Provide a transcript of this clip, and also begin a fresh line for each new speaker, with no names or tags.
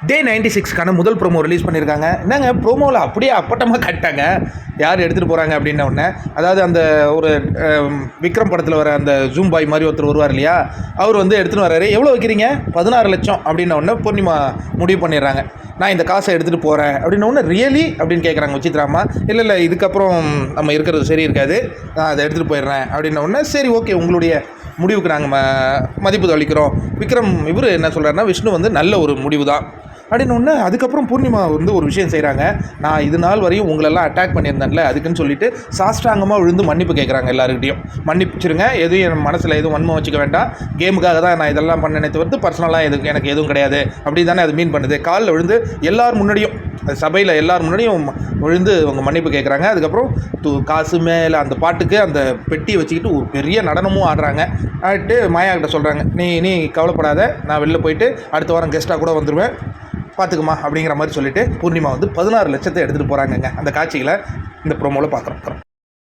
டே 96க்கான முதல் promo release பண்ணியிருக்காங்க. என்னங்க ப்ரோமோவில் அப்படியே அப்பட்டமாக கட்டாங்க. யார் எடுத்துகிட்டு போகிறாங்க அப்படின்ன உடனே, அதாவது அந்த ஒரு விக்ரம் படத்தில் வர அந்த ஜூம் பாய் மாதிரி ஒருத்தர் வருவார் இல்லையா, அவர் வந்து எடுத்துகிட்டு வர்றாரு. எவ்வளோ வைக்கிறீங்க? 16 லட்சம் அப்படின்ன உடனே பூர்ணிமா முடிவு பண்ணிடுறாங்க. நான் இந்த காசை எடுத்துகிட்டு போகிறேன் அப்படின்ன உடனே ரியலி அப்படின்னு கேட்குறாங்க விசித்ராமா. இல்லை இதுக்கப்புறம் நம்ம இருக்கிறது சரி இருக்காது, நான் அதை எடுத்துகிட்டு போயிடுறேன் அப்படின்ன உடனே சரி ஓகே உங்களுடைய முடிவுக்கு நாங்கள் மதிப்பு அளிக்கிறோம். விக்ரம் இவர் என்ன சொல்கிறாருன்னா, விஷ்ணு வந்து நல்ல ஒரு முடிவு தான் அப்படின்னு ஒன்று. அதுக்கப்புறம் பூர்ணிமா வந்து ஒரு விஷயம் செய்கிறாங்க. நான் இது நாள் வரையும் உங்களெல்லாம் அட்டாக் பண்ணியிருந்தேன்ல, அதுக்குன்னு சொல்லிட்டு சாஷ்டாங்கமாக விழுந்து மன்னிப்பு கேட்குறாங்க. எல்லாருக்கிட்டையும் மன்னிப்பிச்சிருங்க, எதுவும் என் மனசில் எதுவும் வன்மம் வச்சுக்க வேண்டாம், கேமுக்காக தான் நான் இதெல்லாம் பண்ணனே தவிர்த்து பர்சனலாக எனக்கு எதுவும் கிடையாது அப்படி தானே அது மீன் பண்ணுது. காலில் விழுந்து எல்லார் முன்னாடியும், சபையில் எல்லார் முன்னாடியும் விழுந்து அவங்க மன்னிப்பு கேட்குறாங்க. அதுக்கப்புறம் காசு மேலே அந்த பாட்டுக்கு அந்த பெட்டியை வச்சுக்கிட்டு ஒரு பெரிய நடனமும் ஆடுறாங்க. ஆடிட்டு மாயா கிட்ட சொல்கிறாங்க, நீ கவலைப்படாத, நான் வெளில போயிட்டு அடுத்த வாரம் கெஸ்ட்டாக கூட வந்துடுவேன், பார்த்துக்குமா அப்படிங்கிற மாதிரி சொல்லிவிட்டு பூர்ணிமா வந்து 16 லட்சத்தை எடுத்துகிட்டு போகிறாங்கங்க. அந்த காட்சிகளை இந்த ப்ரோமோவில் பார்க்குறோம்.